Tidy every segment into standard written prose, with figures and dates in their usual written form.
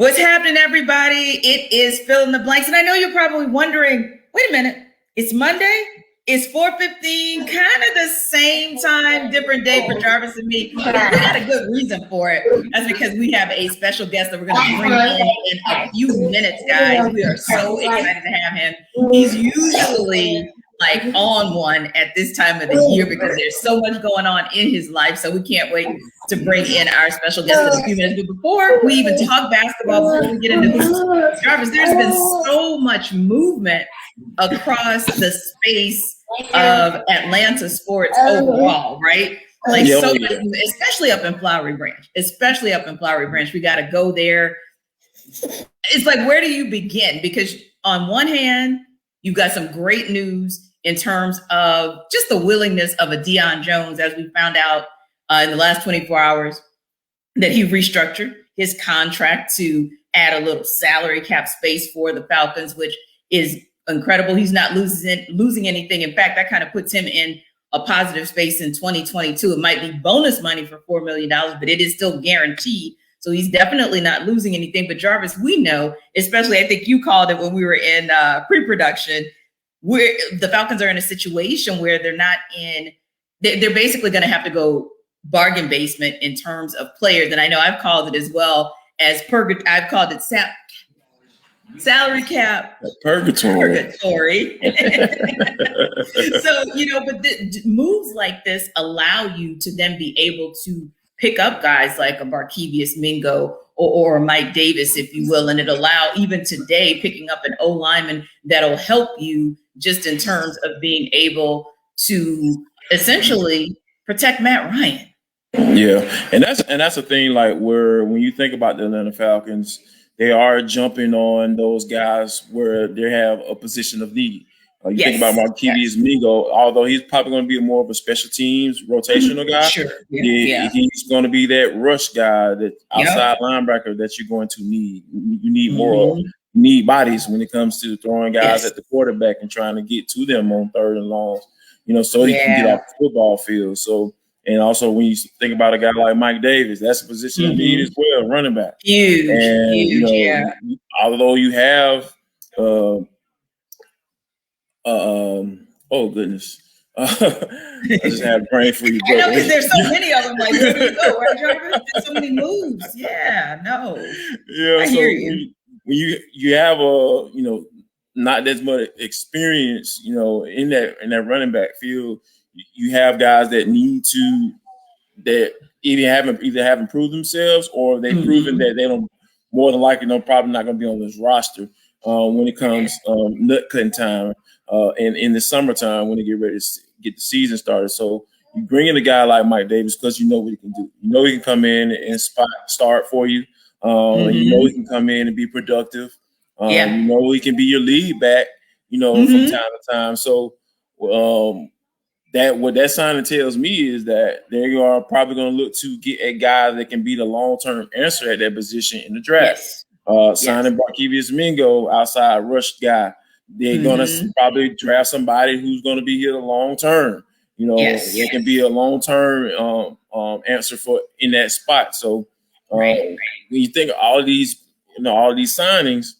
What's happening, everybody? It is Fill in the Blanks. And I know you're probably wondering, wait a minute, it's Monday? It's 4:15, kind of the same time, different day for Jarvis and me. We got a good reason for it. That's because we have a special guest that we're going to bring in a few minutes, guys. We are so excited to have him. He's usually like on one at this time of the year because there's so much going on in his life. So we can't wait to bring in our special guest in a few minutes. But before we even talk basketball, before we get into this, Jarvis, there's been so much movement across the space of Atlanta sports overall, right? Like so much, especially up in Flowery Branch. We got to go there. It's like, where do you begin? Because on one hand, you've got some great news in terms of just the willingness of a Deion Jones, as we found out in the last 24 hours, that he restructured his contract to add a little salary cap space for the Falcons, which is incredible. He's not losing anything. In fact, that kind of puts him in a positive space in 2022. It might be bonus money for $4 million, but it is still guaranteed. So he's definitely not losing anything. But Jarvis, we know, especially I think you called it when we were in pre-production, where the Falcons are in a situation where they're basically going to have to go bargain basement in terms of players. And I know I've called it as well as I've called it salary cap purgatory. So, but moves like this allow you to then be able to pick up guys like a Barkevious Mingo or Mike Davis, if you will. And it allow even today picking up an O lineman that'll help you just in terms of being able to essentially protect Matt Ryan. Yeah. And that's the thing, like where when you think about the Atlanta Falcons, they are jumping on those guys where they have a position of need. Think about Marquise Mingo, although he's probably going to be more of a special teams rotational guy. Sure. He's going to be that rush guy, that outside linebacker that you're going to need. You need more need bodies when it comes to throwing guys at the quarterback and trying to get to them on third and longs, so he can get off the football field. So, and also when you think about a guy like Mike Davis, that's a position of need as well, running back. Huge. Although you have oh goodness. I just had brain freeze. I know, because there's so many of them. Like, where do you go, right, Jarvis? There's so many moves. Yeah, no. Yeah, I hear you. When you have not as much experience, in that running back field, you have guys that either haven't proved themselves or they've proven that they don't. More than likely, they're probably not going to be on this roster when it comes nut cutting time and in the summertime when they get ready to get the season started. So you bring in a guy like Mike Davis because you know what he can do. You know he can come in and start for you. You know he can come in and be productive. You know he can be your lead back, from time to time. So what that signing tells me is that they are probably going to look to get a guy that can be the long-term answer at that position in the draft. Signing Barkevious Mingo, outside rush guy. They're going to probably draft somebody who's going to be here the long term. They can be a long term answer for in that spot. So when you think of all of these signings,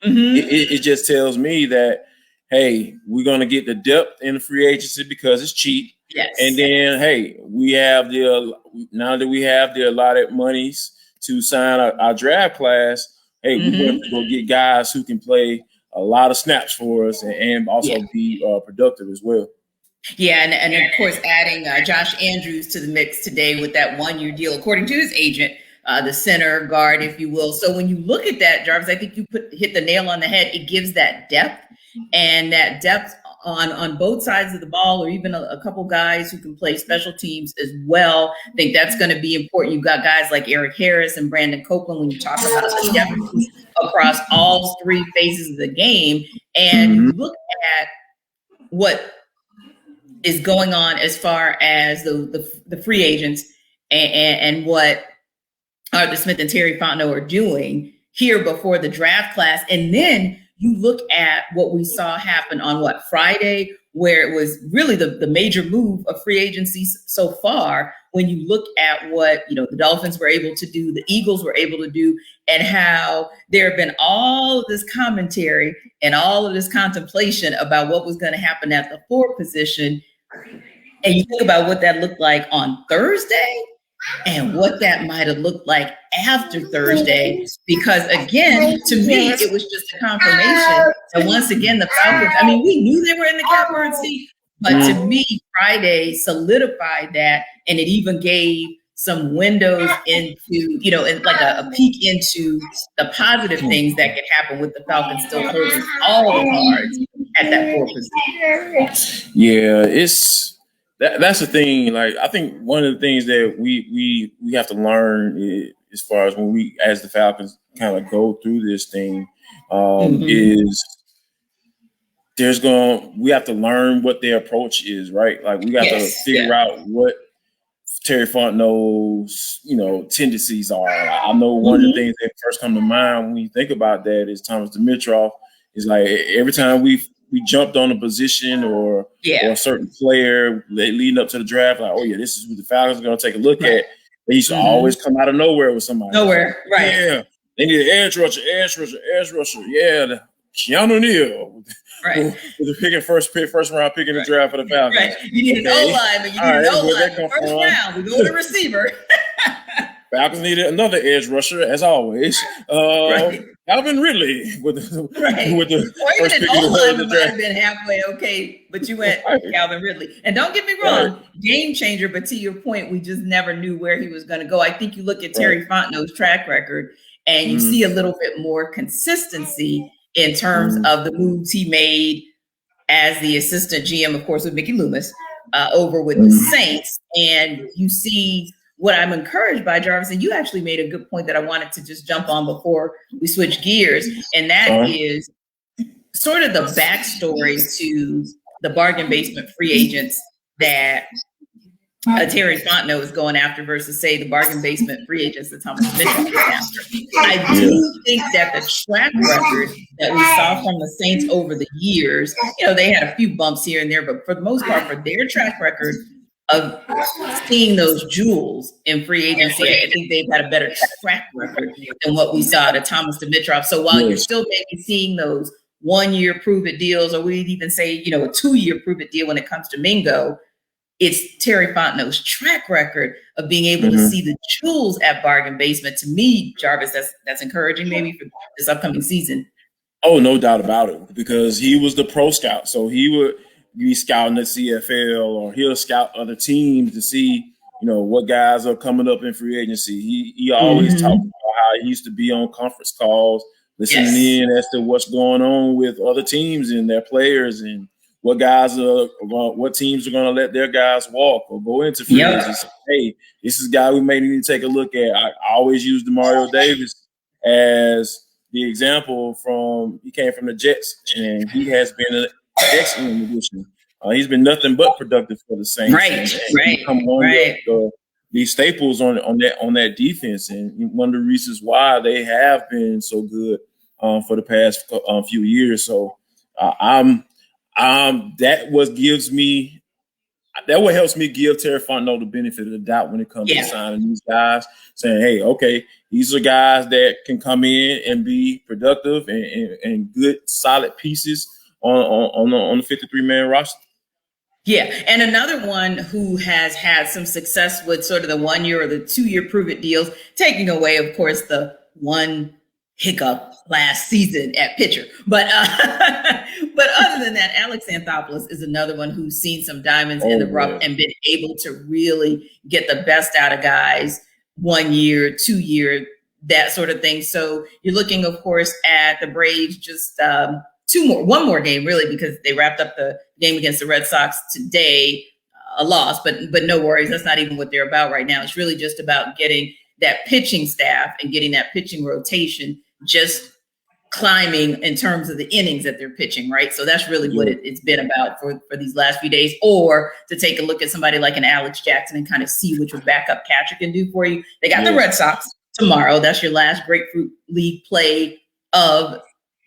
it just tells me that, hey, we're going to get the depth in the free agency because it's cheap. Yes. And then, hey, now that we have the allotted monies to sign our draft class, hey, we're going to go get guys who can play a lot of snaps for us and also be productive as well. Yeah, and of course, adding Josh Andrews to the mix today with that 1-year deal, according to his agent, the center guard, if you will. So when you look at that, Jarvis, I think you hit the nail on the head. It gives that depth, and that depth on both sides of the ball, or even a couple guys who can play special teams as well. I think that's going to be important. You've got guys like Eric Harris and Brandon Copeland when you talk about the depth across all three phases of the game. And you look at what is going on as far as the free agents and what Arthur Smith and Terry Fontenot are doing here before the draft class. And then you look at what we saw happen on Friday, where it was really the major move of free agency so far. When you look at what, the Dolphins were able to do, the Eagles were able to do, and how there have been all of this commentary and all of this contemplation about what was going to happen at the 4 position. And you think about what that looked like on Thursday and what that might have looked like after Thursday, because again, to me, it was just a confirmation. And once again, the Falcons, we knew they were in the catbird seat, but to me, Friday solidified that, and it even gave some windows into, like a peek into the positive things that could happen with the Falcons still holding all the cards at that 4 position. Yeah, that's the thing. Like, I think one of the things that we have to learn as far as when we, as the Falcons, kind of go through this thing, is we have to learn what their approach is, right? Like, we got to figure out what Terry Fontenot's, tendencies are. I know one of the things that first come to mind when you think about that is Thomas Dimitroff. Is like every time we jumped on a position or a certain player leading up to the draft, like, oh yeah, this is who the Falcons are going to take a look at. They used to always come out of nowhere with somebody. Nowhere, right? Yeah, they need an edge rusher. Yeah, Keanu Neal, right? With the first round pick in the draft for the Falcons. Right. You need an O-lineman. You need an O-lineman. First round, we go to the receiver. Falcons needed another edge rusher, as always. Calvin Ridley with the first pick in the might have been halfway okay, but you went Calvin Ridley. And don't get me wrong, game changer, but to your point, we just never knew where he was going to go. I think you look at Terry Fontenot's track record and you see a little bit more consistency in terms of the moves he made as the assistant GM, of course, with Mickey Loomis, over with the Saints. And you see what I'm encouraged by, Jarvis, and you actually made a good point that I wanted to just jump on before we switch gears, and that is sort of the backstory to the bargain basement free agents that Terry Fontenot is going after versus, say, the bargain basement free agents that Thomas Mitchell is after. I do think that the track record that we saw from the Saints over the years, they had a few bumps here and there, but for the most part, for their track record of seeing those jewels in free agency, I think they've had a better track record than what we saw to Thomas Dimitroff. So while you're still maybe seeing those 1-year prove-it deals, or we'd even say, a 2-year prove-it deal when it comes to Mingo, it's Terry Fontenot's track record of being able to see the jewels at bargain basement. To me, Jarvis, that's encouraging maybe for this upcoming season. Oh, no doubt about it, because he was the pro scout. So he would be scouting the CFL, or he'll scout other teams to see, what guys are coming up in free agency. He always talked about how he used to be on conference calls, listening in as to what's going on with other teams and their players, and what teams are going to let their guys walk or go into free agency. Hey, this is a guy we may need to take a look at. I always use Demario Davis as the example. He came from the Jets, and he has been an excellent addition. He's been nothing but productive for the Saints. These staples on that defense, and one of the reasons why they have been so good for the past few years. So that what helps me give Terry Fontenot the benefit of the doubt when it comes to signing these guys, saying, hey, okay, these are guys that can come in and be productive and good, solid pieces on the 53-man roster. Yeah, and another one who has had some success with sort of the 1-year or the 2-year prove-it deals, taking away, of course, the one hiccup last season at pitcher. But other than that, Alex Anthopoulos is another one who's seen some diamonds in the rough and been able to really get the best out of guys 1 year, 2 year, that sort of thing. So you're looking, of course, at the Braves just one more game, really, because they wrapped up the game against the Red Sox today, a loss, but no worries. That's not even what they're about right now. It's really just about getting that pitching staff and getting that pitching rotation just climbing in terms of the innings that they're pitching, right? So that's really what it's been about for these last few days, or to take a look at somebody like an Alex Jackson and kind of see what your backup catcher can do for you. They got the Red Sox tomorrow. That's your last Grapefruit League play of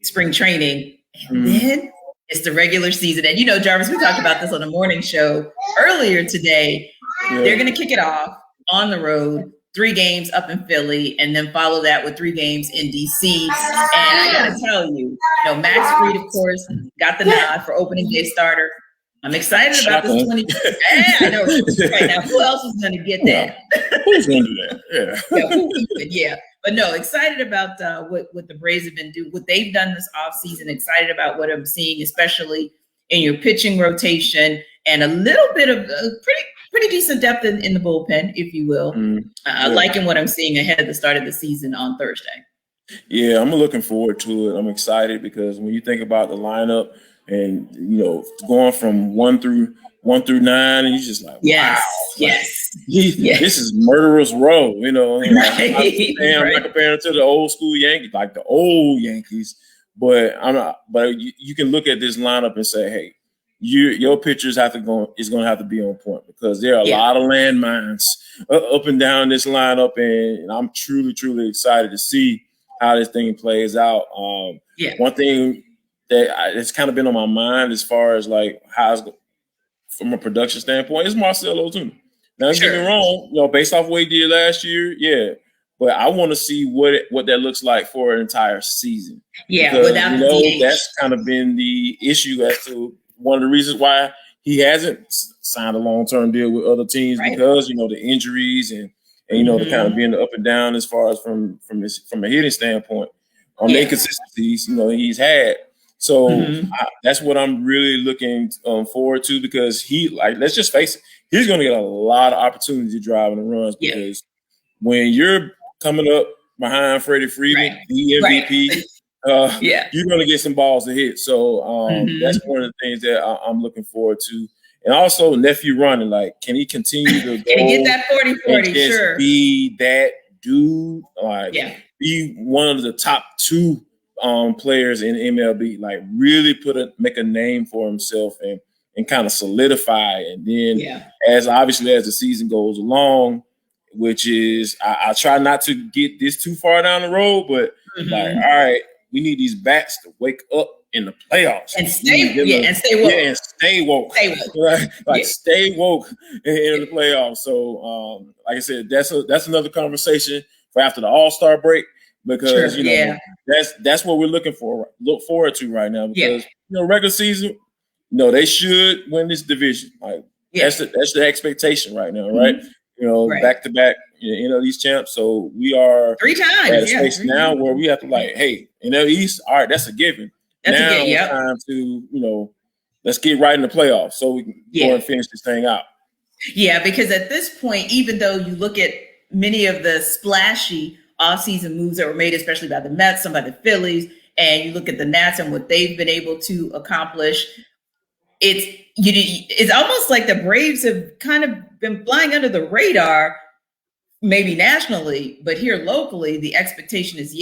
spring training, and then it's the regular season. And Jarvis, we talked about this on the morning show earlier today. Yeah. They're going to kick it off on the road, 3 games up in Philly, and then follow that with 3 games in DC. And I got to tell you, Max Fried, of course, got the nod for opening day starter. I'm excited about this 20. I know right now. Who else is going to get that? Who's going to do that? Yeah. But no, excited about what the Braves have been doing, what they've done this offseason. Excited about what I'm seeing, especially in your pitching rotation, and a little bit of pretty decent depth in the bullpen, if you will. Liking what I'm seeing ahead of the start of the season on Thursday. Yeah, I'm looking forward to it. I'm excited because when you think about the lineup and going from 1 through 9, and you're just like, wow, this is murderer's row. I'm not comparing it to the old school Yankees, like the old Yankees, but I'm not. But you can look at this lineup and say, hey, your pitchers is going to have to be on point because there are a lot of landmines up and down this lineup, and I'm truly excited to see how this thing plays out. One thing that it's kind of been on my mind as far as like how it's from a production standpoint is Marcell Ozuna. Now, don't get me wrong, based off what he did last year, but I want to see what that looks like for an entire season. Yeah, because, without the DH. That's kind of been the issue as to one of the reasons why he hasn't signed a long-term deal with other teams because the injuries and the kind of being the up and down as far as from a hitting standpoint on the inconsistencies he's had. So that's what I'm really looking forward to because let's just face it, he's going to get a lot of opportunity to drive in the runs because when you're coming up behind Freddie Freeman, the MVP, you're going to get some balls to hit. So that's one of the things that I'm looking forward to. And also nephew running, like, can he continue to can he get that 40-40? Sure. Be that dude, be one of the top 2 players in MLB, like really make a name for himself and kind of solidify. And then as the season goes along, which is I try not to get this too far down the road, but like, all right, we need these bats to wake up in the playoffs and stay woke. Yeah, and stay woke. Right? Like stay woke in the playoffs. So like I said, that's another conversation for after the All-Star break. Because that's what we're look forward to right now. Because regular season, they should win this division. Like that's the expectation right now, right? Back to back, these champs. So we are 3 times at a space now where we have to hey, in the East, all right, that's a given. Now it's time to let's get right in the playoffs so we can go and finish this thing out. Yeah, because at this point, even though you look at many of the splashy off-season moves that were made, especially by the Mets, some by the Phillies, and you look at the Nats and what they've been able to accomplish, it's almost like the Braves have kind of been flying under the radar, maybe nationally, but here locally, the expectation is,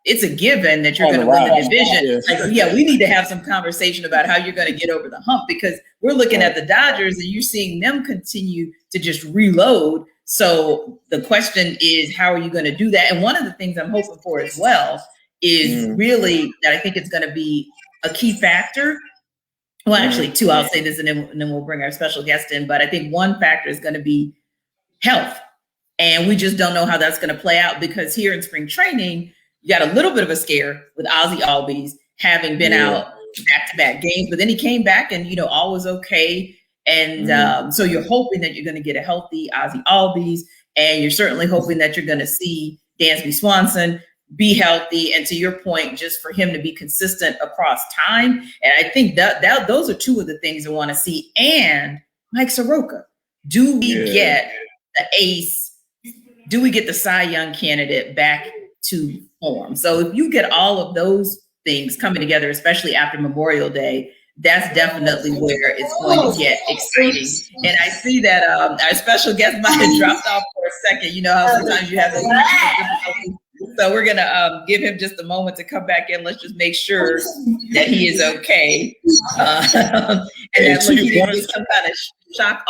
it's a given that you're going to win the division. We need to have some conversation about how you're going to get over the hump because we're looking at the Dodgers and you're seeing them continue to just reload. So the question is, how are you going to do that? And one of the things I'm hoping for as well is really that I think it's going to be a key factor. Well, actually 2, I'll say this and then we'll bring our special guest in. But I think one factor is going to be health. And we just don't know how that's going to play out because here in spring training, you got a little bit of a scare with Ozzie Albies having been out back-to-back games. But then he came back and, all was okay. And so you're hoping that you're going to get a healthy Ozzie Albies, and you're certainly hoping that you're going to see Dansby Swanson be healthy. And to your point, just for him to be consistent across time. And I think that those are 2 of the things I want to see. And Mike Soroka, do we get the ace? Do we get the Cy Young candidate back to form? So if you get all of those things coming together, especially after Memorial Day, that's definitely where it's going to get exciting. And I see that our special guest might have dropped off for a second. You know how sometimes you have those difficulties. So we're going to give him just a moment to come back in. Let's just make sure that he is okay. And that he didn't get some kind of shock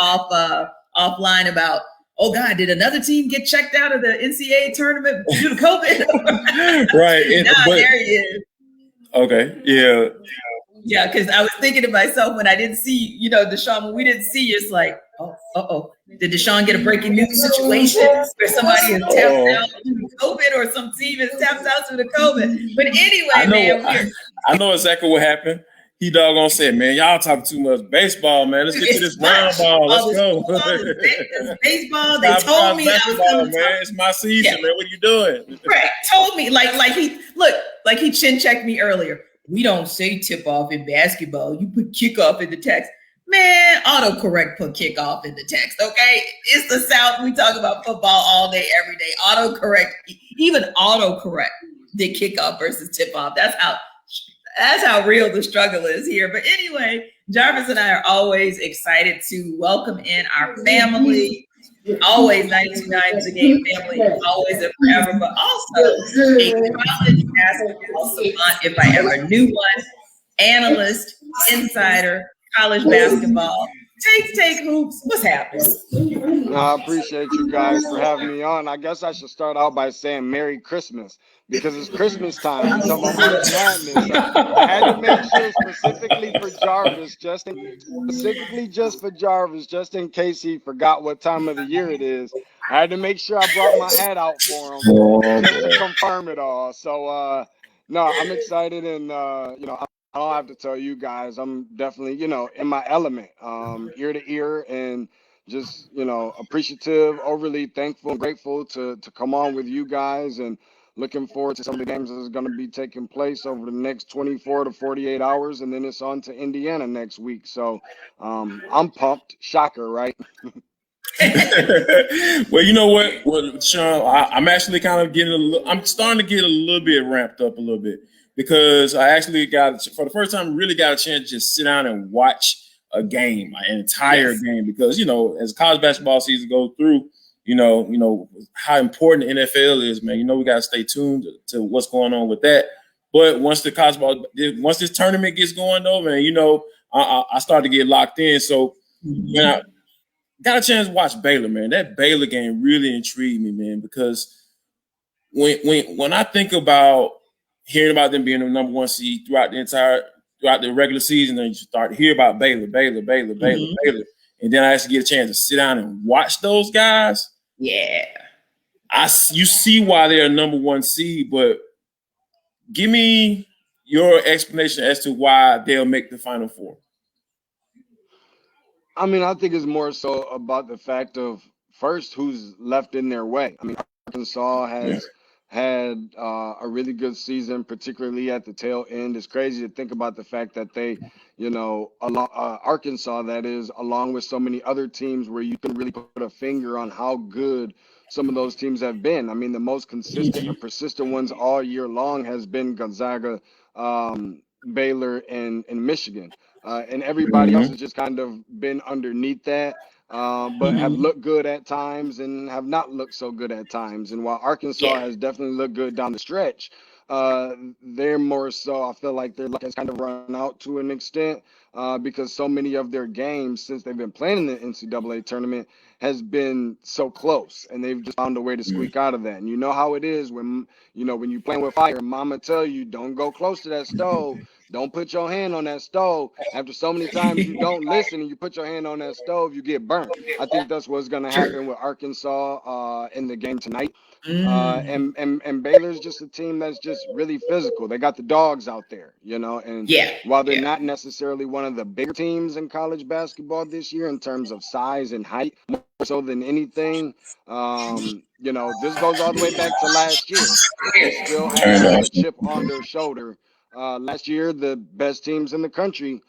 offline about, oh God, did another team get checked out of the NCAA tournament due to COVID? Right. There he is. Okay. Yeah. Yeah, because I was thinking to myself when I didn't see, Deshaun, when we didn't see you, it's like, oh. Did Deshaun get a breaking news situation where somebody is tapped out due to COVID or some team is tapped out due to COVID? But anyway, I know exactly what happened. He doggone said, man, y'all talking too much baseball, man. Let's get to this round ball. Let's go. Baseball. They told me I was going to man. It's my season, man. What are you doing? Right. Told me like he chin checked me earlier. We don't say tip off in basketball. You put kickoff in the text. Man, autocorrect put kickoff in the text, okay? It's the South. We talk about football all day, every day. Even autocorrect did kickoff versus tip off. That's how real the struggle is here. But anyway, Jarvis and I are always excited to welcome in our family. Always 99 the game family, always and forever, but also a college basketball savant, if I ever knew one, analyst, insider, college basketball. Take hoops. What's happening? I appreciate you guys for having me on. I guess I should start out by saying Merry Christmas because it's Christmas time. So I had to make sure specifically for Jarvis, just in case he forgot what time of the year it is. I had to make sure I brought my hat out for him just to confirm it all. So no, I'm excited, and I don't have to tell you guys, I'm definitely, in my element, ear to ear, and just, appreciative, overly thankful and grateful to come on with you guys, and looking forward to some of the games that is going to be taking place over the next 24 to 48 hours. And then it's on to Indiana next week. So I'm pumped. Shocker, right? Well, you know what? Well, Sean, I'm actually kind of I'm starting to get a little bit ramped up a little bit. Because I actually for the first time, really got a chance to just sit down and watch a game, an entire game. Because, as college basketball season goes through, how important the NFL is, man. We got to stay tuned to what's going on with that. But once this tournament gets going, though, man, I start to get locked in. So when I got a chance to watch Baylor, man, that Baylor game really intrigued me, man, because when I think about hearing about them being the number one seed throughout the regular season, and you start to hear about Baylor, and then I actually get a chance to sit down and watch those guys. Yeah, you see why they're a number one seed, but give me your explanation as to why they'll make the Final Four. I mean, I think it's more so about the fact of first who's left in their way. I mean, Arkansas has had a really good season, particularly at the tail end. It's crazy to think about the fact that they, Arkansas, that is, along with so many other teams where you can really put a finger on how good some of those teams have been. I mean, the most consistent and persistent ones all year long has been Gonzaga, Baylor, and Michigan. And everybody else has just kind of been underneath that. But have looked good at times and have not looked so good at times. And while Arkansas has definitely looked good down the stretch, they're more so, I feel like their luck has kind of run out to an extent because so many of their games since they've been playing in the NCAA tournament has been so close, and they've just found a way to squeak out of that. And you know how it is when you're playing with fire, mama tell you, don't go close to that stove. Don't put your hand on that stove. After so many times you don't listen and you put your hand on that stove, you get burnt. I think that's what's going to happen with Arkansas in the game tonight. And Baylor's just a team that's just really physical. They got the dogs out there, and while they're not necessarily one of the bigger teams in college basketball this year in terms of size and height, more so than anything, this goes all the way back to last year. They still have a chip on their shoulder. Last year, the best teams in the country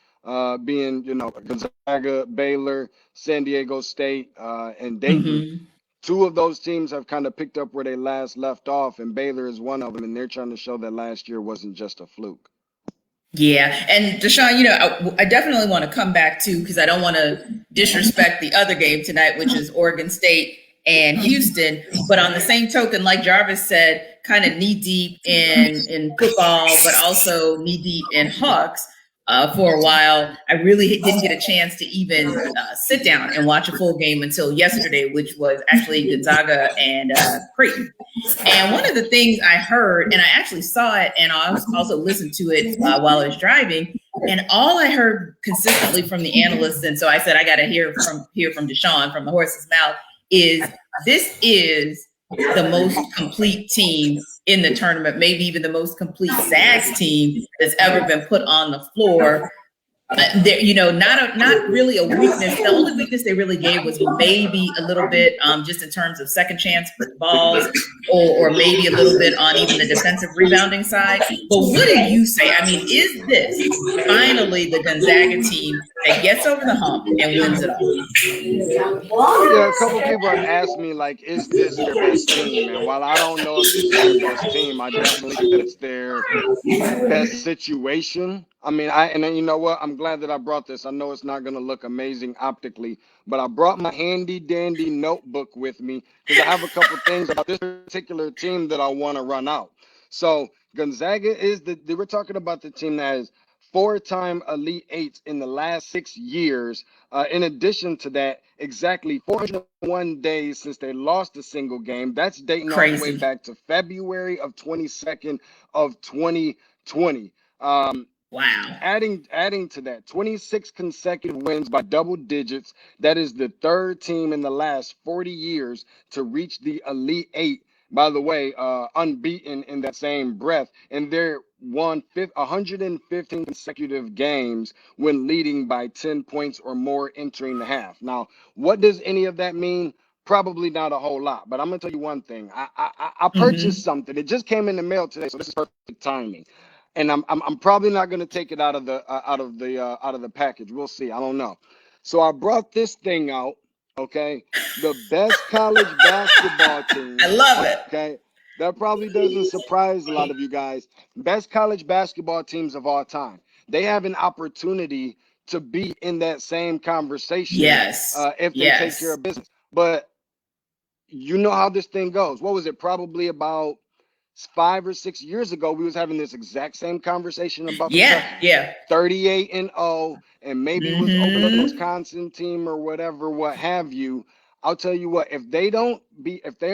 being, Gonzaga, Baylor, San Diego State, and Dayton. Two of those teams have kind of picked up where they last left off, and Baylor is one of them, and they're trying to show that last year wasn't just a fluke. Yeah, and Deshaun, I definitely want to come back to, because I don't want to disrespect the other game tonight, which is Oregon State and Houston. But on the same token, like Jarvis said, kind of knee deep in football, but also knee deep in Hawks. for a while. I really didn't get a chance to even sit down and watch a full game until yesterday, which was actually Gonzaga and Creighton. And one of the things I heard, and I actually saw it, and I also listened to it while I was driving, and all I heard consistently from the analysts, and so I said I got to hear from Deshaun from the horse's mouth, is this is the most complete team in the tournament, maybe even the most complete Zags team that's ever been put on the floor. Not really a weakness. The only weakness they really gave was maybe a little bit just in terms of second chance balls, or maybe a little bit on even the defensive rebounding side. But what do you say? I mean, is this finally the Gonzaga team that gets over the hump and wins it all? Yeah, a couple people have asked me, like, is this their best team? And while I don't know if it's their best team, I definitely think that it's their best situation. I mean, and then you know what? I'm glad that I brought this. I know it's not going to look amazing optically, but I brought my handy dandy notebook with me because I have a couple things about this particular team that I want to run out. So Gonzaga we're talking about the team that has 4-time Elite Eights in the last 6 years. In addition to that, exactly 401 days since they lost a single game. That's dating all the way back to February of 22nd of 2020. Wow. Adding to that, 26 consecutive wins by double digits. That is the third team in the last 40 years to reach the Elite Eight. By the way, unbeaten in that same breath. And they're won 115 consecutive games when leading by 10 points or more entering the half. Now, what does any of that mean? Probably not a whole lot. But I'm going to tell you one thing. I purchased something. It just came in the mail today, so this is perfect timing. And I'm probably not going to take it out of the package. We'll see. I don't know. So I brought this thing out. Okay, the best college basketball team. I love it. Okay, that probably doesn't surprise a lot of you guys. Best college basketball teams of all time. They have an opportunity to be in that same conversation. Yes. If they take care of business. But you know how this thing goes. What was it? Probably about 5 or 6 years ago, we was having this exact same conversation about 38-0, and maybe it was over the Wisconsin team or whatever, what have you. I'll tell you what, if they're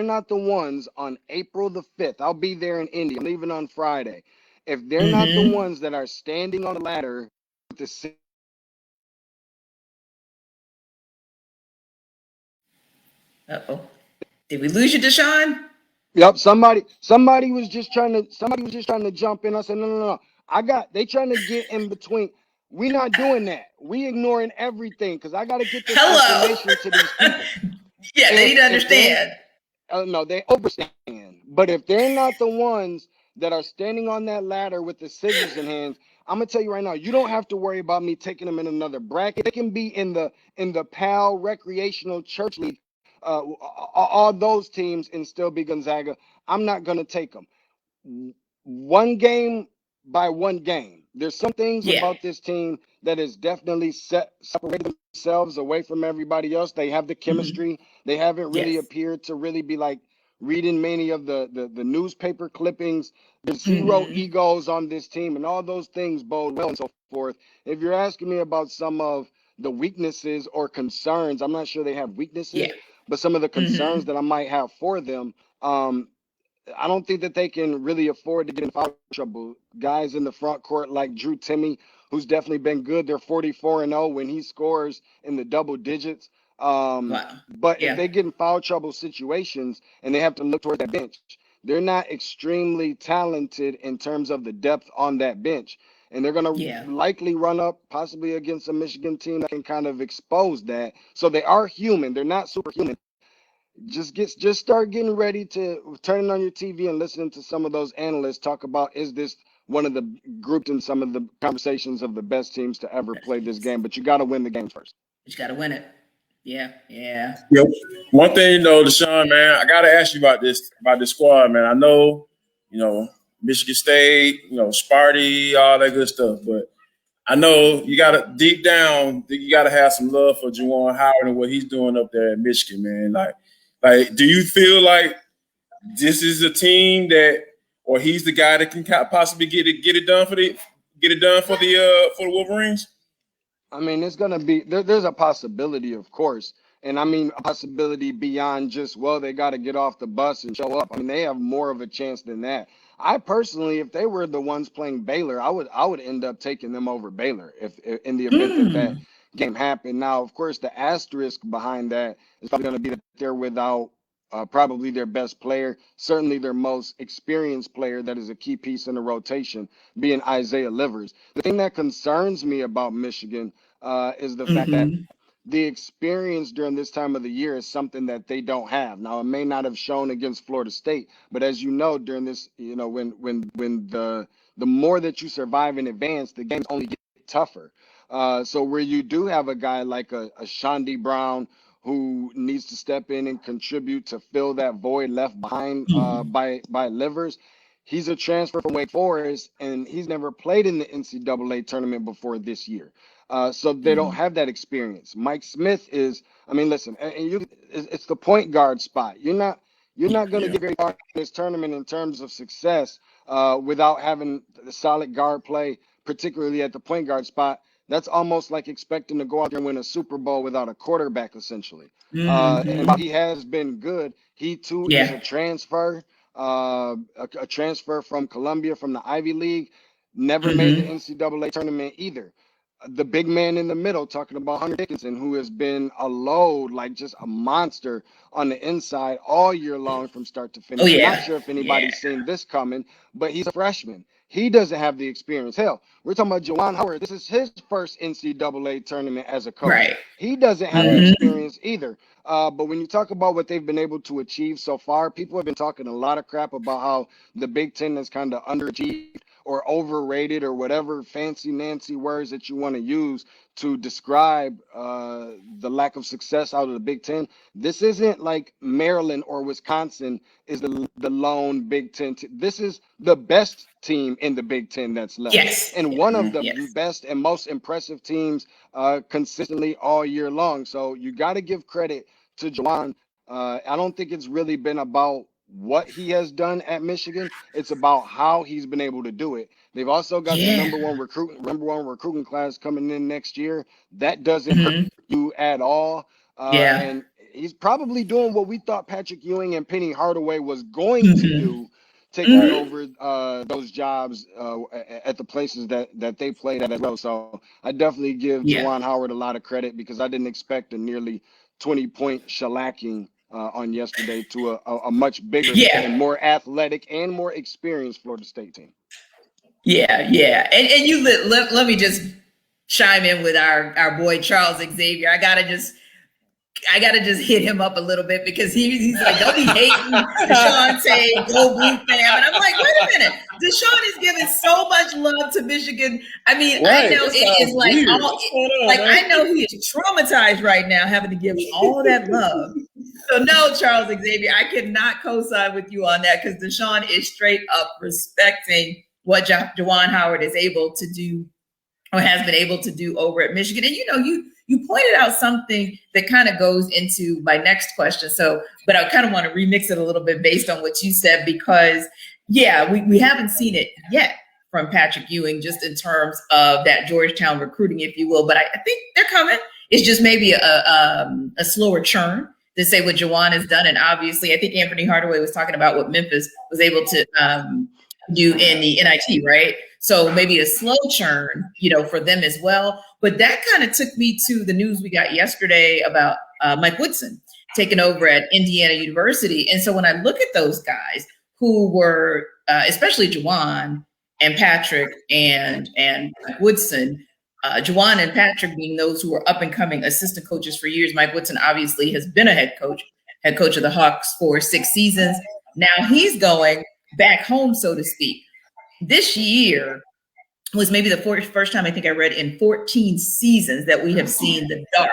not the ones on April the 5th, I'll be there in Indy. I'm leaving on Friday. If they're not the ones that are standing on the ladder with the Did we lose you, Deshaun? Yep, somebody was just trying to jump in. I said, no. They trying to get in between. We're not doing that. We ignoring everything because I got to get this information to these people. Yeah, they need to understand. No, they overstand. But if they're not the ones that are standing on that ladder with the scissors in hands, I'm gonna tell you right now, you don't have to worry about me taking them in another bracket. They can be in the PAL recreational church league. All those teams and still be Gonzaga. I'm not going to take them. One game by one game. There's some things about this team that is definitely separated themselves away from everybody else. They have the chemistry. They haven't really appeared to really be like reading many of the newspaper clippings. There's zero egos on this team, and all those things bode well and so forth. If you're asking me about some of the weaknesses or concerns, I'm not sure they have weaknesses. But some of the concerns that I might have for them, I don't think that they can really afford to get in foul trouble. Guys in the front court like Drew Timme, who's definitely been good. They're 44-0 when he scores in the double digits. But if they get in foul trouble situations and they have to look toward that bench, they're not extremely talented in terms of the depth on that bench. And they're going to likely run up possibly against a Michigan team that can kind of expose that. So they are human. They're not superhuman. Just start getting ready to turning on your TV and listening to some of those analysts talk about, is this one of the grouped in some of the conversations of the best teams to ever play this game? But you got to win the game first. You got to win it. Yeah. Yep. One thing, Deshaun, man, I got to ask you about this squad, man. I know, Michigan State, Sparty, all that good stuff. But I know you got to deep down, you got to have some love for Juwan Howard and what he's doing up there in Michigan, man. Like, do you feel like this is a team that, or he's the guy that can possibly get it done get it done for the Wolverines? I mean, it's gonna be there's a possibility, of course, and I mean a possibility beyond just they got to get off the bus and show up. I mean, they have more of a chance than that. I personally, if they were the ones playing Baylor, I would end up taking them over Baylor if in the event that game happened. Now, of course, the asterisk behind that is probably going to be that they're without probably their best player, certainly their most experienced player that is a key piece in the rotation, being Isaiah Livers. The thing that concerns me about Michigan is the fact that the experience during this time of the year is something that they don't have. Now, it may not have shown against Florida State, but as you know, during this, when the more that you survive in advance, the games only get tougher. So where you do have a guy like a Shandy Brown who needs to step in and contribute to fill that void left behind by Livers. He's a transfer from Wake Forest, and he's never played in the NCAA tournament before this year. So they don't have that experience. Mike Smith is, I mean, listen, it's the point guard spot. You're not going to get very far in this tournament in terms of success without having the solid guard play, particularly at the point guard spot. That's almost like expecting to go out there and win a Super Bowl without a quarterback, essentially. And while he has been good, he too is a transfer, a transfer from Columbia, from the Ivy League, never made the NCAA tournament either. The big man in the middle, talking about Hunter Dickinson, who has been a load, like just a monster on the inside all year long from start to finish. I'm not sure if anybody's seen this coming, but he's a freshman. He doesn't have the experience. Hell, we're talking about Juwan Howard. This is his first NCAA tournament as a coach. Right. He doesn't have the experience either. But when you talk about what they've been able to achieve so far, people have been talking a lot of crap about how the Big Ten has kind of underachieved or overrated or whatever fancy Nancy words that you want to use to describe the lack of success out of the Big Ten. This isn't like Maryland or Wisconsin is the lone Big Ten. This is the best team in the Big Ten that's left. And one of the best and most impressive teams consistently all year long. So you got to give credit to Juwan. I don't think it's really been about what he has done at Michigan. It's about how he's been able to do it. They've also got the number one recruiting class coming in next year. That doesn't hurt you at all. And he's probably doing what we thought Patrick Ewing and Penny Hardaway was going to do, taking over those jobs at the places that they played at as well. So I definitely give Juwan Howard a lot of credit because I didn't expect a nearly 20-point shellacking on yesterday to a much bigger and more athletic and more experienced Florida State team. And you let me just chime in with our boy Charles Xavier. I gotta just hit him up a little bit because he's like, don't be hating Deshaun Tate, go Blue fam. And I'm like, wait a minute. Deshaun is giving so much love to Michigan. I mean, I know it is like, I know he is traumatized right now having to give all that love. So no, Charles Xavier, I cannot co-sign with you on that because Deshaun is straight up respecting what Juwan Howard is able to do or has been able to do over at Michigan. And you pointed out something that kind of goes into my next question. So, but I kind of want to remix it a little bit based on what you said, because we haven't seen it yet from Patrick Ewing, just in terms of that Georgetown recruiting, if you will. But I think they're coming. It's just maybe a slower churn to say what Juwan has done. And obviously, I think Anthony Hardaway was talking about what Memphis was able to do in the NIT, right? So maybe a slow churn, for them as well. But that kind of took me to the news we got yesterday about Mike Woodson taking over at Indiana University. And so when I look at those guys who were, especially Juwan and Patrick and Woodson, Juwan and Patrick being those who were up and coming assistant coaches for years. Mike Woodson obviously has been a head coach of the Hawks for 6 seasons. Now he's going back home, so to speak. This year was maybe the first time I think I read in 14 seasons that we have seen the dark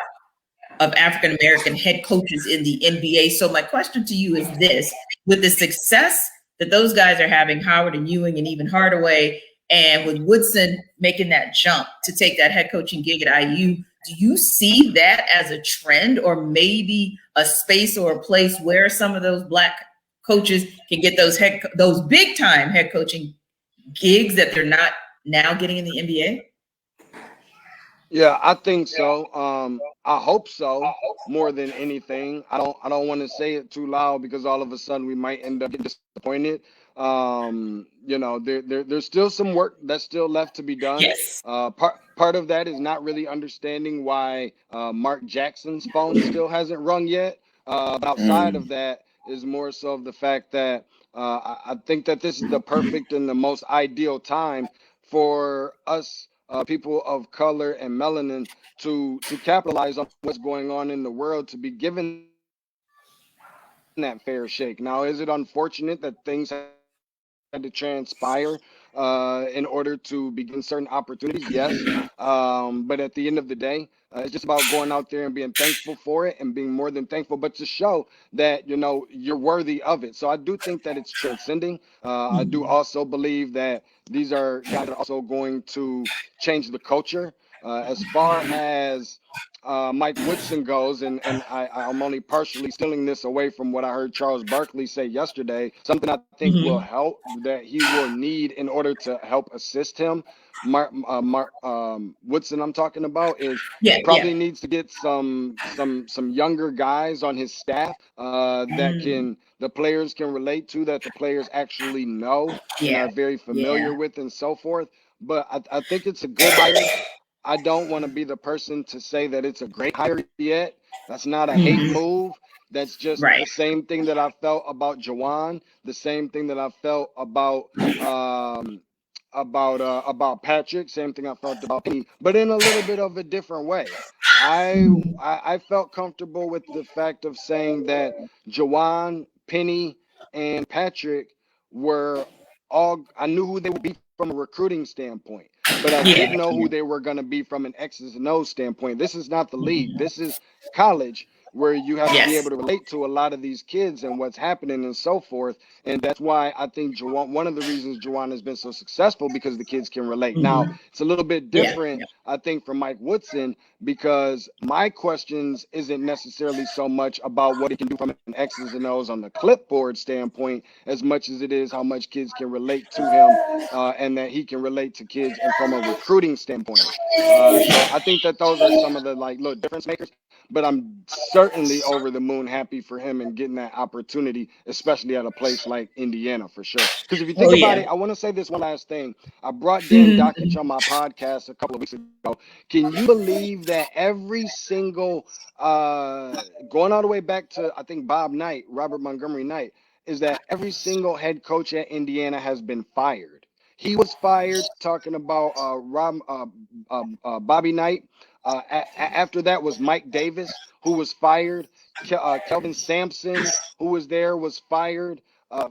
of African-American head coaches in the NBA. So my question to you is this: with the success that those guys are having, Howard and Ewing and even Hardaway, and with Woodson making that jump to take that head coaching gig at IU, do you see that as a trend or maybe a space or a place where some of those Black coaches can get those big time head coaching gigs that they're not now getting in the NBA? Yeah, I think so. I hope so more than anything. I don't want to say it too loud because all of a sudden we might end up getting disappointed. There's still some work that's still left to be done. Yes. Part of that is not really understanding why Mark Jackson's phone still hasn't rung yet. But outside of that is more so of the fact that I think that this is the perfect and the most ideal time for us people of color and melanin to capitalize on what's going on in the world, to be given that fair shake. Now, is it unfortunate that things had to transpire in order to begin certain opportunities? Yes. But at the end of the day, it's just about going out there and being thankful for it and being more than thankful, but to show that, you're worthy of it. So I do think that it's transcending. I do also believe that these are guys that are also going to change the culture. As far as Mike Woodson goes, and I'm only partially stealing this away from what I heard Charles Barkley say yesterday, something I think will help, that he will need in order to help assist him. Woodson, I'm talking about, is probably needs to get some younger guys on his staff that the players can relate to, that the players actually know and are very familiar with, and so forth. But I think it's a good hire. I don't want to be the person to say that it's a great hire yet. That's not a hate move. That's just the same thing that I felt about Juwan, the same thing that I felt about Patrick, same thing I felt about Penny, but in a little bit of a different way. I felt comfortable with the fact of saying that Juwan, Penny, and Patrick were all, I knew who they would be from a recruiting standpoint, but I didn't know who they were going to be from an X's and O's standpoint. This is not the league. This is college, where you have to be able to relate to a lot of these kids and what's happening and so forth. And that's why I think one of the reasons Juwan has been so successful, because the kids can relate. Now, it's a little bit different, I think, for Mike Woodson, because my questions isn't necessarily so much about what he can do from an X's and O's on the clipboard standpoint, as much as it is how much kids can relate to him, and that he can relate to kids and from a recruiting standpoint. So I think that those are some of the little difference makers. But I'm certainly over the moon happy for him and getting that opportunity, especially at a place like Indiana, for sure. Because if you think about it, I want to say this one last thing. I brought Dan Dockich on my podcast a couple of weeks ago. Can you believe that every single, going all the way back to, I think, Robert Montgomery Knight, is that every single head coach at Indiana has been fired. He was fired, talking about Bobby Knight. After that was Mike Davis, who was fired. Kelvin Sampson, who was there, was fired.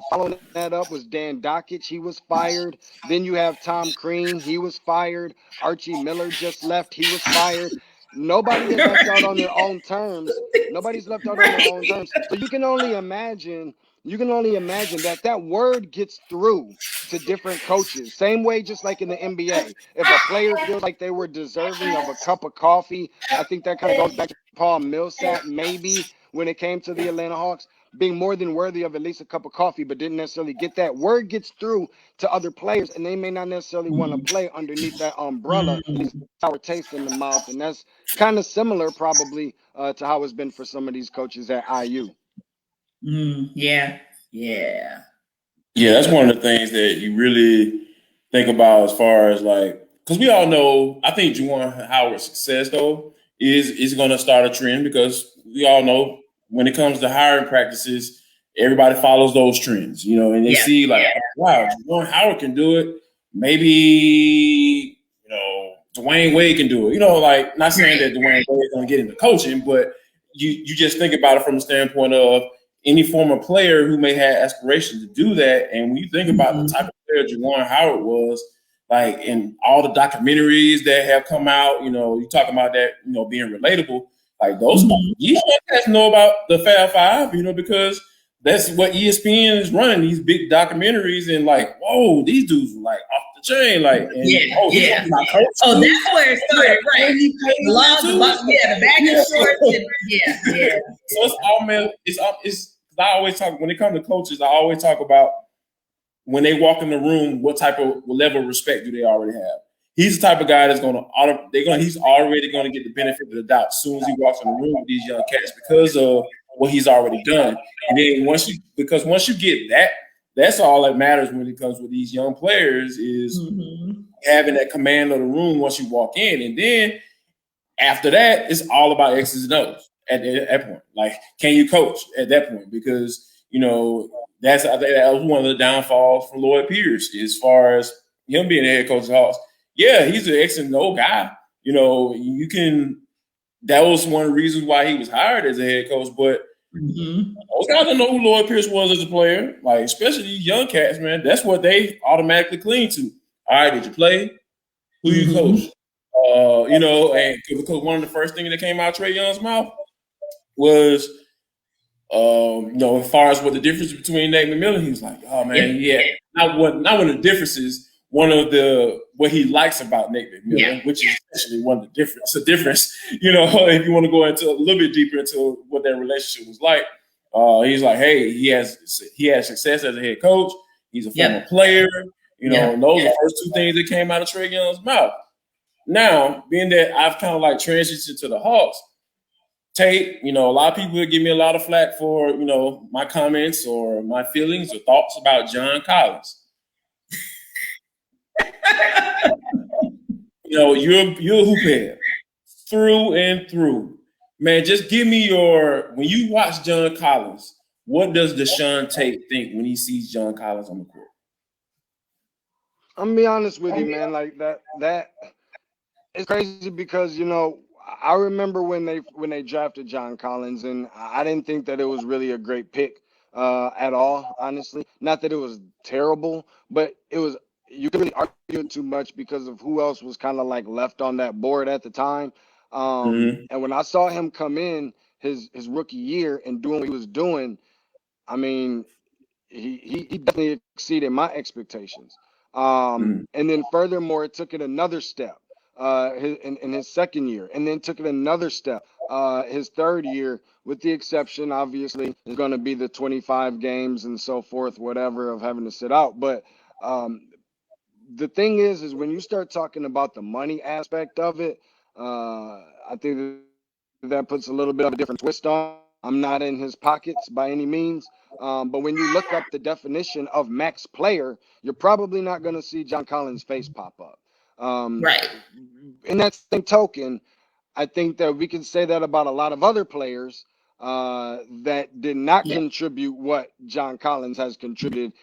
Following that up was Dan Dockich. He was fired. Then you have Tom Crean. He was fired. Archie Miller just left. He was fired. Nobody has left out on their own terms. Nobody's left out on their own terms. So you can only imagine that word gets through to different coaches. Same way, just like in the NBA. If a player feels like they were deserving of a cup of coffee, I think that kind of goes back to Paul Millsap, maybe, when it came to the Atlanta Hawks, being more than worthy of at least a cup of coffee, but didn't necessarily get that. Word gets through to other players, and they may not necessarily want to play underneath that umbrella, at least sour taste in the mouth. And that's kind of similar, probably, to how it's been for some of these coaches at IU. Yeah, that's one of the things that you really think about, as far as because we all know, I think Juwan Howard's success though is going to start a trend, because we all know when it comes to hiring practices, everybody follows those trends, and they see wow, Juwan Howard can do it. Maybe Dwayne Wade can do it. Not saying that Dwayne Wade is going to get into coaching, but you just think about it from the standpoint of any former player who may have aspirations to do that. And when you think about the type of player Juwan Howard was, in all the documentaries that have come out, you talk about that, being relatable, those you guys know about the Fab Five, because that's what ESPN is running, these big documentaries, and whoa, these dudes were off the chain, my coach. Oh, that's where it started, right? The bag and shorts, So it's all, man. It's I always talk, when it comes to coaches, I always talk about when they walk in the room, what level of respect do they already have? He's the type of guy that's he's already going to get the benefit of the doubt as soon as he walks in the room with these young cats because of what he's already done. And then once you get that, that's all that matters when it comes with these young players is having that command of the room once you walk in. And then after that, it's all about X's and O's at that point. Like, can you coach at that point? Because, I think that was one of the downfalls for Lloyd Pierce as far as him being the head coach of the Hawks. Yeah, he's an X and O guy. That was one of the reasons why he was hired as a head coach. But those guys don't know who Lloyd Pierce was as a player. Like, especially these young cats, man. That's what they automatically cling to. All right, did you play? Who you coach? And because one of the first things that came out of Trae Young's mouth was, as far as what the difference between Nate McMillan, he was like, oh man, not one of the differences. One of what he likes about Nate McMillan, which is essentially one of the difference. A difference, if you want to go into a little bit deeper into what that relationship was like. He's like, hey, he has success as a head coach. He's a former player, and those are the first two things that came out of Trae Young's mouth. Now, being that I've kind of like transitioned to the Hawks, Tate, a lot of people give me a lot of flack for, my comments or my feelings or thoughts about John Collins. You're a hoophead through and through. Man, just give me when you watch John Collins, what does Deshaun Tate think when he sees John Collins on the court? I'm gonna be honest with you, man. Like that it's crazy because, I remember when they drafted John Collins, and I didn't think that it was really a great pick at all, honestly. Not that it was terrible, but it was, you could really argue it too much because of who else was kind of like left on that board at the time. And when I saw him come in his rookie year and doing what he was doing, I mean, he definitely exceeded my expectations. And then furthermore, it took it another step in his second year, and then took it another step his third year, with the exception, obviously, is going to be the 25 games and so forth, whatever, of having to sit out. But the thing is when you start talking about the money aspect of it, I think that puts a little bit of a different twist on. I'm not in his pockets by any means. But when you look up the definition of max player, you're probably not going to see John Collins' face pop up. Right. In that same token, I think that we can say that about a lot of other players that did not contribute what John Collins has contributed,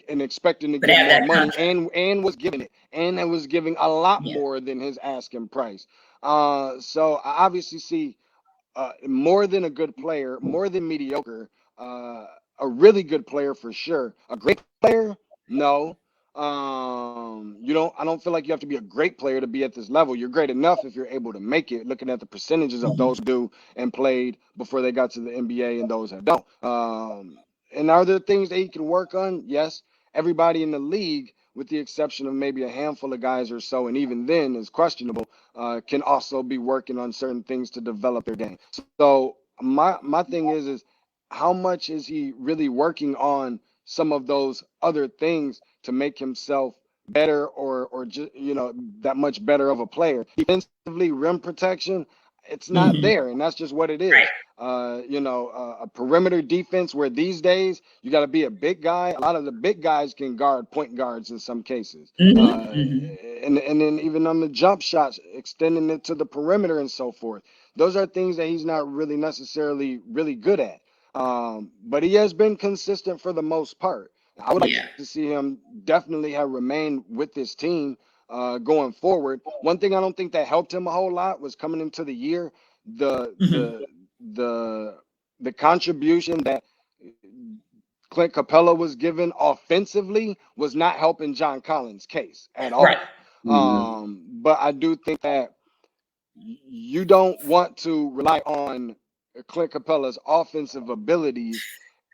and expecting to get more money, and was giving it, and it was giving a lot more than his asking price. So I obviously see more than a good player, more than mediocre, a really good player for sure. A great player, no. I don't feel like you have to be a great player to be at this level. You're great enough if you're able to make it, looking at the percentages of those who do and played before they got to the NBA and those that don't. And are there things that he can work on? Yes. Everybody in the league, with the exception of maybe a handful of guys or so, and even then is questionable, can also be working on certain things to develop their game. So my thing is how much is he really working on some of those other things to make himself better, or just, that much better of a player? Defensively, rim protection, it's not there, and that's just what it is. A perimeter defense, where these days you got to be a big guy. A lot of the big guys can guard point guards in some cases. And then even on the jump shots, extending it to the perimeter and so forth. Those are things that he's not really necessarily really good at. But he has been consistent for the most part. I would like to see him definitely have remained with this team going forward. One thing I don't think that helped him a whole lot was coming into the year, the contribution that Clint Capella was given offensively was not helping John Collins' case at all. But I do think that you don't want to rely on Clint Capella's offensive abilities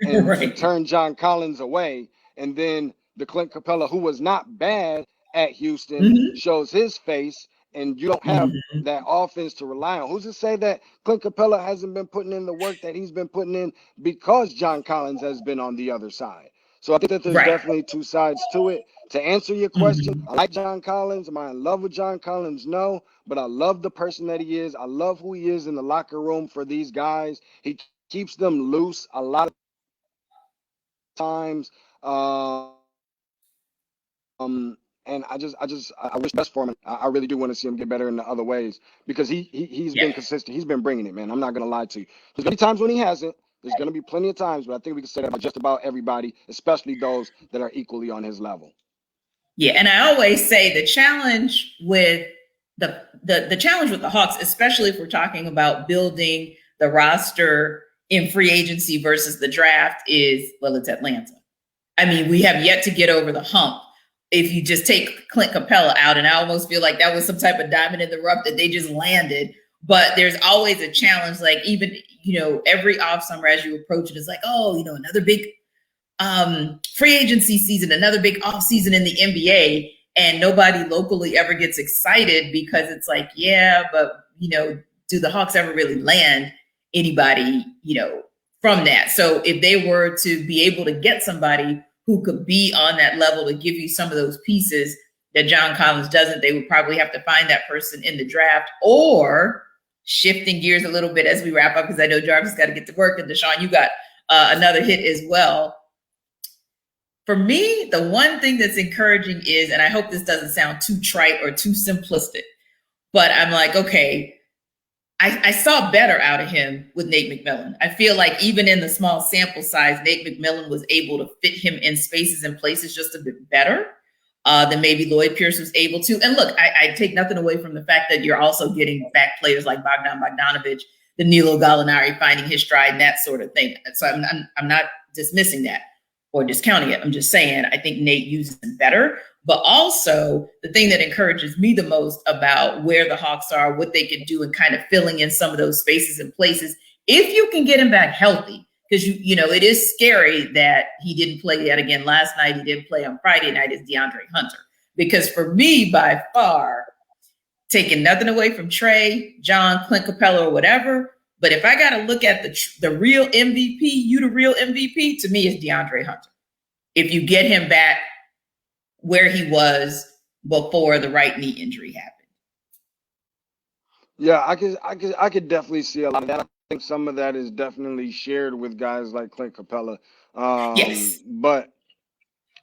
and turn John Collins away, and then the Clint Capella, who was not bad at Houston, shows his face, and you don't have that offense to rely on. Who's to say that Clint Capella hasn't been putting in the work that he's been putting in because John Collins has been on the other side? So I think that there's Right. definitely two sides to it. To answer your question, I like John Collins. Am I in love with John Collins? No, but I love the person that he is. I love who he is in the locker room for these guys. He keeps them loose a lot of times. And I wish best for him. I really do want to see him get better in the other ways because he's been consistent. He's been bringing it, man. I'm not gonna lie to you. There's gonna be times when he hasn't. There's gonna be plenty of times, but I think we can say that about just about everybody, especially those that are equally on his level. Yeah, and I always say the challenge with the challenge with the Hawks, especially if we're talking about building the roster in free agency versus the draft, is, well, it's Atlanta. I mean, we have yet to get over the hump. If you just take Clint Capella out, and I almost feel like that was some type of diamond in the rough that they just landed. But there's always a challenge, like even, every off summer as you approach it, it's like, oh, another big free agency season, another big off season in the NBA, and nobody locally ever gets excited because it's like, yeah, but do the Hawks ever really land anybody, from that? So if they were to be able to get somebody who could be on that level to give you some of those pieces that John Collins doesn't, they would probably have to find that person in the draft. Or shifting gears a little bit as we wrap up, because I know Jarvis got to get to work, and Deshaun, you got another hit as well. For me, the one thing that's encouraging is, and I hope this doesn't sound too trite or too simplistic, but I'm like, okay, I saw better out of him with Nate McMillan. I feel like even in the small sample size, Nate McMillan was able to fit him in spaces and places just a bit better than maybe Lloyd Pierce was able to. And look, I take nothing away from the fact that you're also getting back players like Bogdan Bogdanovic, Danilo Gallinari finding his stride, and that sort of thing. So I'm not dismissing that or discounting it. I'm just saying I think Nate uses him better. But also the thing that encourages me the most about where the Hawks are, what they can do, and kind of filling in some of those spaces and places, if you can get him back healthy, because it is scary that he didn't play yet again last night. He didn't play on Friday night, is DeAndre Hunter. Because for me, by far, taking nothing away from Trey, John, Clint Capella, or whatever, but if I got to look at the real MVP, the real MVP, to me is DeAndre Hunter. If you get him back where he was before the right knee injury happened. Yeah, I could definitely see a lot of that. I think some of that is definitely shared with guys like Clint Capella. Yes. But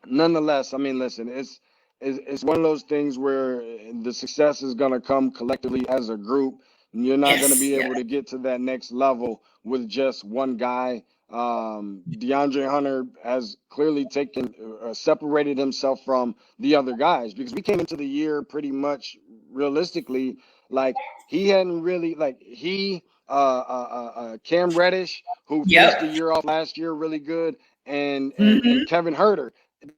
nonetheless, I mean, listen, it's one of those things where the success is going to come collectively as a group. And you're not going to be able to get to that next level with just one guy. DeAndre Hunter has clearly separated himself from the other guys, because we came into the year pretty much realistically like he hadn't really Cam Reddish, who finished the year off last year really good, and Kevin Huerter.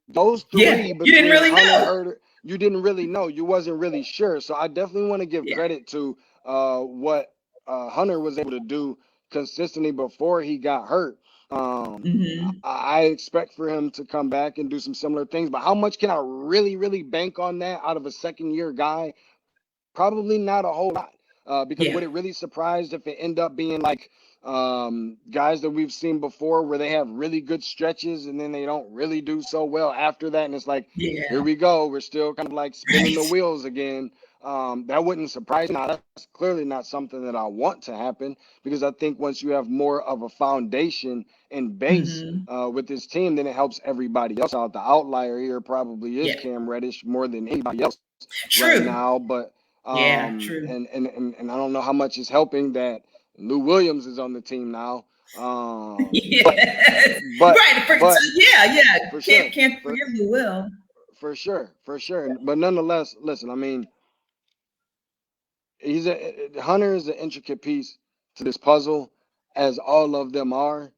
Those three, you didn't really know. Huerter, you didn't really know. You wasn't really sure. So I definitely want to give credit to what Hunter was able to do consistently before he got hurt. I expect for him to come back and do some similar things, but how much can I really, really bank on that out of a second-year guy? Probably not a whole lot, because would it really surprise if it end up being like guys that we've seen before, where they have really good stretches and then they don't really do so well after that, and it's like, here we go, we're still kind of like spinning the wheels again. That wouldn't surprise me. Now, that's clearly not something that I want to happen, because I think once you have more of a foundation and base with this team, then it helps everybody else out. The outlier here probably is Cam Reddish more than anybody else right now, but true. And I don't know how much is helping that Lou Williams is on the team now. But can't forget Lou Will. For sure. But nonetheless, listen, I mean, Hunter is an intricate piece to this puzzle, as all of them are.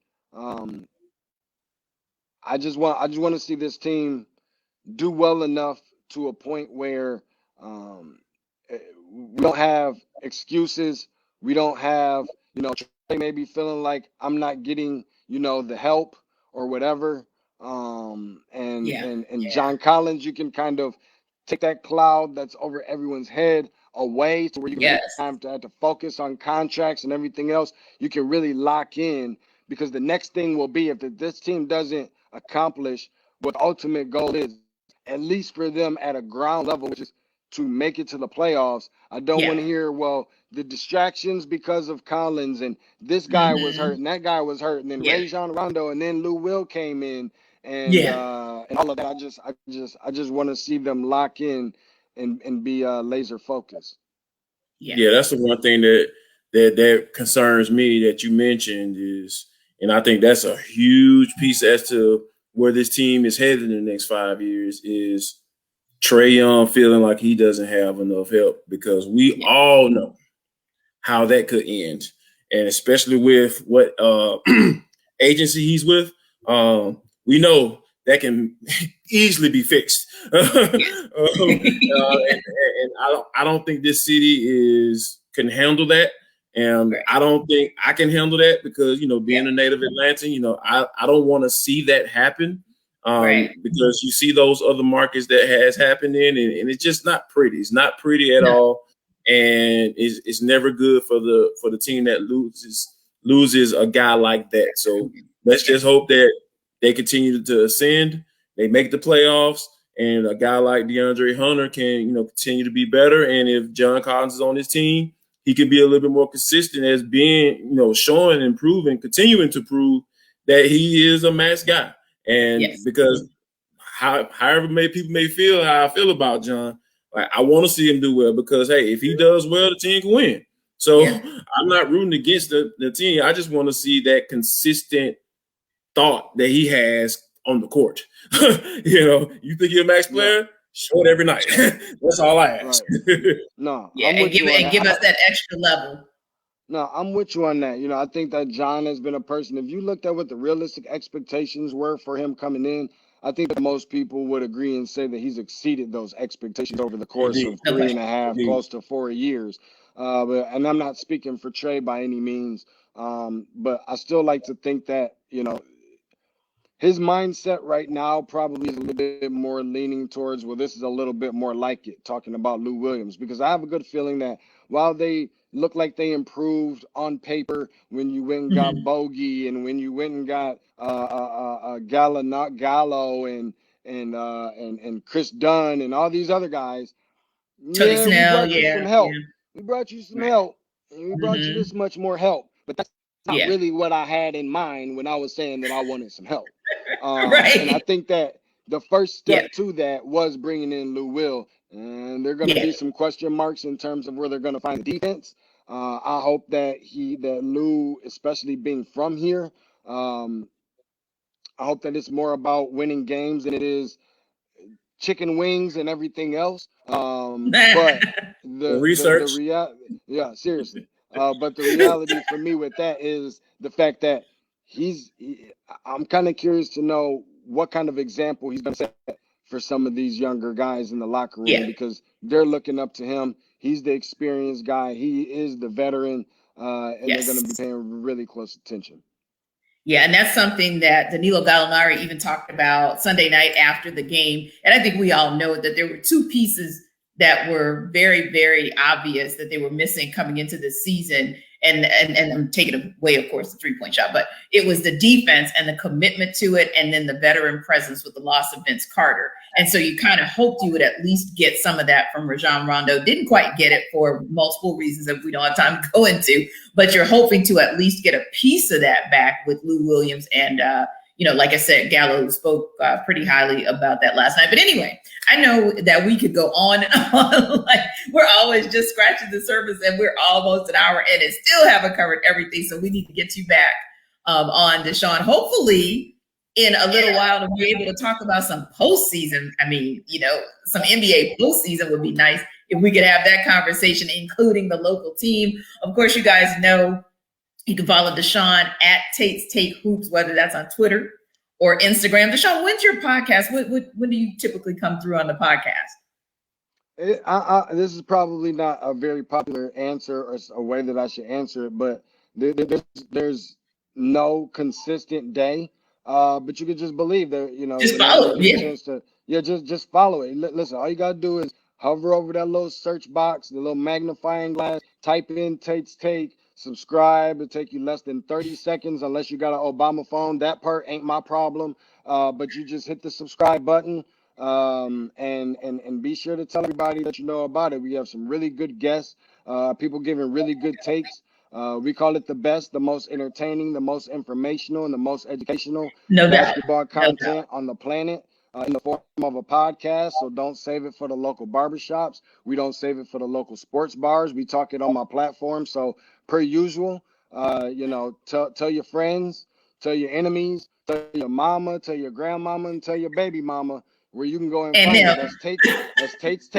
I just want to see this team do well enough to a point where we don't have excuses. We don't have, Trey maybe feeling like I'm not getting, the help or whatever. And John Collins, you can kind of take that cloud that's over everyone's head away, to where you have to focus on contracts and everything else. You can really lock in, because the next thing will be, if this team doesn't accomplish what the ultimate goal is, at least for them at a ground level, which is to make it to the playoffs. I don't want to hear, well, the distractions because of Collins and this guy was hurt and that guy was hurt and then Rajon Rondo and then Lou Will came in and all of that. I just want to see them lock in and be laser focused. Yeah, that's the one thing that concerns me that you mentioned is, and I think that's a huge piece as to where this team is headed in the next 5 years, is Trae Young feeling like he doesn't have enough help, because we all know how that could end. And especially with what agency he's with, we know that can easily be fixed. And I don't think this city can handle that. And I don't think I can handle that because, being a native Atlantan, I don't want to see that happen. Because you see those other markets that has happened in, and it's just not pretty. It's not pretty at all. And it's never good for the team that loses a guy like that. So let's just hope that they continue to ascend, they make the playoffs, and a guy like DeAndre Hunter can, continue to be better. And if John Collins is on his team, he can be a little bit more consistent as being, showing and proving, continuing to prove that he is a max guy. And because however many people may feel how I feel about John, like, I want to see him do well, because, hey, if he does well, the team can win. So I'm not rooting against the team. I just want to see that consistent thought that he has on the court. You think you're a max player? Show it every night. That's all I ask. No, and give us that extra level. No, I'm with you on that. I think that John has been a person, if you looked at what the realistic expectations were for him coming in, I think that most people would agree and say that he's exceeded those expectations over the course of 3.5, close to 4 years. And I'm not speaking for Trae by any means, but I still like to think that, his mindset right now probably is a little bit more leaning towards, well, this is a little bit more like it, talking about Lou Williams, because I have a good feeling that while they look like they improved on paper, when you went and got Bogey and when you went and got Gallo and Chris Dunn and all these other guys, Tony Snell, we brought you some help. We brought you some help, and we brought you this much more help. But that's not really what I had in mind when I was saying that I wanted some help. And I think that the first step to that was bringing in Lou Will, and there are going to be some question marks in terms of where they're going to find the defense. I hope that Lou, especially being from here, I hope that it's more about winning games than it is chicken wings and everything else. But the research, seriously. But the reality for me with that is the fact that I'm kind of curious to know what kind of example he's going to set for some of these younger guys in the locker room, because they're looking up to him. He's the experienced guy. He is the veteran, and they're going to be paying really close attention. Yeah, and that's something that Danilo Gallinari even talked about Sunday night after the game. And I think we all know that there were two pieces that were very, very obvious that they were missing coming into this season. And I'm taking away, of course, the three-point shot, but it was the defense and the commitment to it, and then the veteran presence with the loss of Vince Carter. And so you kind of hoped you would at least get some of that from Rajon Rondo. Didn't quite get it for multiple reasons that we don't have time to go into, but you're hoping to at least get a piece of that back with Lou Williams. And, like I said, Gallo spoke pretty highly about that last night. But anyway, I know that we could go on and on. Like, we're always just scratching the surface, and we're almost an hour in and still haven't covered everything. So we need to get you back on, Deshaun, hopefully in a little while, to be able to talk about some postseason. I mean, some NBA postseason would be nice if we could have that conversation, including the local team. Of course, you guys know you can follow Deshaun at Tate's Take Hoops, whether that's on Twitter or Instagram. Deshaun, when's your podcast? When do you typically come through on the podcast? This is probably not a very popular answer or a way that I should answer it, but there's no consistent day. But you could just believe that, just follow it. Just follow it. Listen, all you gotta do is hover over that little search box, the little magnifying glass, type in Tate's Take, subscribe. It'll take you less than 30 seconds unless you got an Obama phone. That part ain't my problem. but you just hit the subscribe button. And be sure to tell everybody that you know about it. We have some really good guests, people giving really good takes. We call it the best, the most entertaining, the most informational, and the most educational basketball content on the planet in the form of a podcast. So don't save it for the local barbershops. We don't save it for the local sports bars. We talk it on my platform. So per usual, tell your friends, tell your enemies, tell your mama, tell your grandmama, and tell your baby mama where you can go and find it. That's Tate's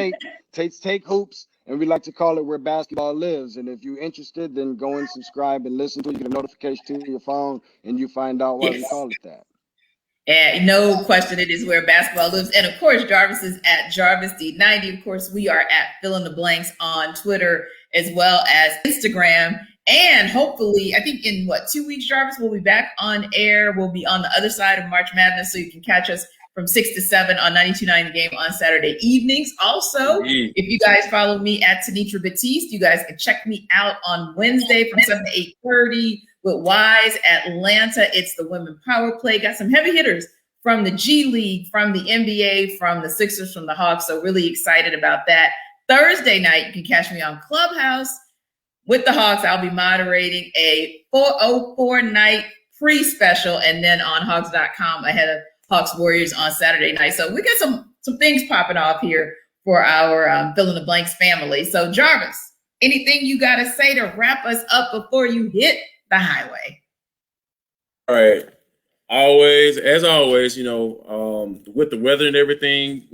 Take Hoops, and we like to call it Where Basketball Lives. And if you're interested, then go and subscribe and listen to it. You get a notification to your phone, and you find out why we call it that. And no question, it is Where Basketball Lives. And of course, Jarvis is at JarvisD90. Of course, we are at Fill in the Blanks on Twitter as well as Instagram. And hopefully, I think in 2 weeks, Jarvis, we'll be back on air. We'll be on the other side of March Madness, so you can catch us from 6 to 7 on 92.9 The Game on Saturday evenings. Also, if you guys follow me at Tenitra Batiste, you guys can check me out on Wednesday from 7 to 8:30 with Wise Atlanta. It's the Women Power Play. Got some heavy hitters from the G League, from the NBA, from the Sixers, from the Hawks. So really excited about that. Thursday night, you can catch me on Clubhouse with the Hawks. I'll be moderating a 404 night pre-special, and then on Hawks.com ahead of Hawks Warriors on Saturday night. So we got some things popping off here for our Fill in the Blanks family. So Jarvis, anything you got to say to wrap us up before you hit the highway? All right. As always, with the weather and everything,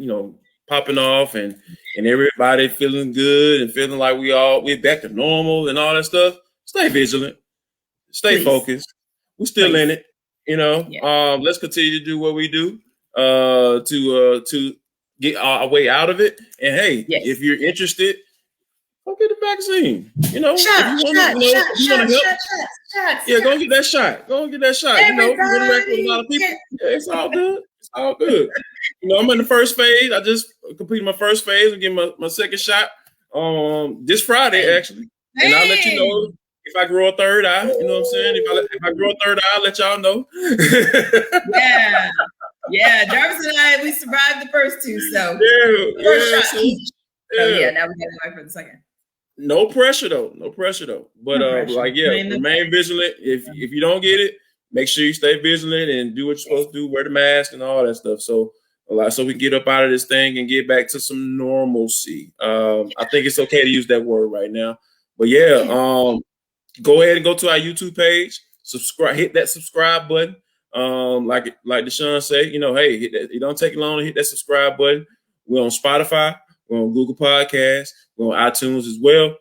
popping off and everybody feeling good and feeling like we're back to normal and all that stuff. Stay vigilant. Stay focused. We're still in it. Let's continue to do what we do to get our way out of it. And hey, if you're interested, go get the vaccine. If you want to help, go and get that shot. Go and get that shot. You interact with a lot of people. Yeah, it's all good. It's all good. I'm in the first phase. I just completed my first phase and get my second shot this Friday, actually. And I'll let you know if I grow a third eye. You know what I'm saying? If I grow a third eye, I'll let y'all know. Yeah. Jarvis and I, we survived the first two. So first shot each. So now we got to go for the second. No pressure though. But remain vigilant. If you don't get it, make sure you stay vigilant and do what you're supposed to do. Wear the mask and all that stuff. So we get up out of this thing and get back to some normalcy. I think it's okay to use that word right now. But go ahead and go to our YouTube page. Subscribe. Hit that subscribe button. Like Deshaun said, hey, hit that. It don't take long to hit that subscribe button. We're on Spotify. We're on Google Podcasts. We're on iTunes as well.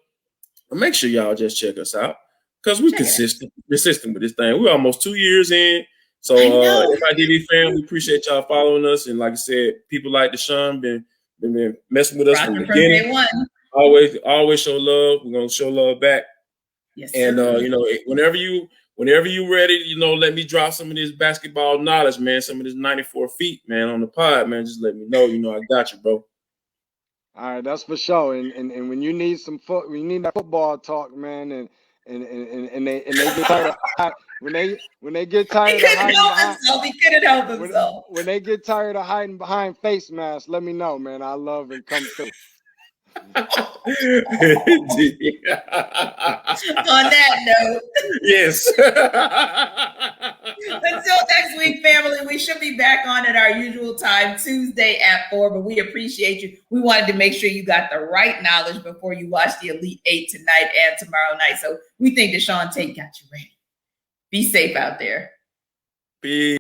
But make sure y'all just check us out because we're consistent with this thing. We're almost 2 years in. So FIDB fam, we appreciate y'all following us. And like I said, people like Deshaun been messing with us from the beginning. Always show love. We're gonna show love back. Yes. And whenever you ready, let me drop some of this basketball knowledge, man. Some of this 94 feet, man, on the pod, man. Just let me know. I got you, bro. All right, that's for sure. And when you need when you need that football talk, man, and they get tired of when they get tired of hiding behind, he couldn't help himself. When they get tired of hiding behind face masks, let me know, man. I love and come through. On that note, yes. Until next week, family, we should be back on at our usual time, Tuesday at 4. But we appreciate you. We wanted to make sure you got the right knowledge before you watch the Elite Eight tonight and tomorrow night. So we think Deshaun Tate got you ready. Be safe out there. Peace.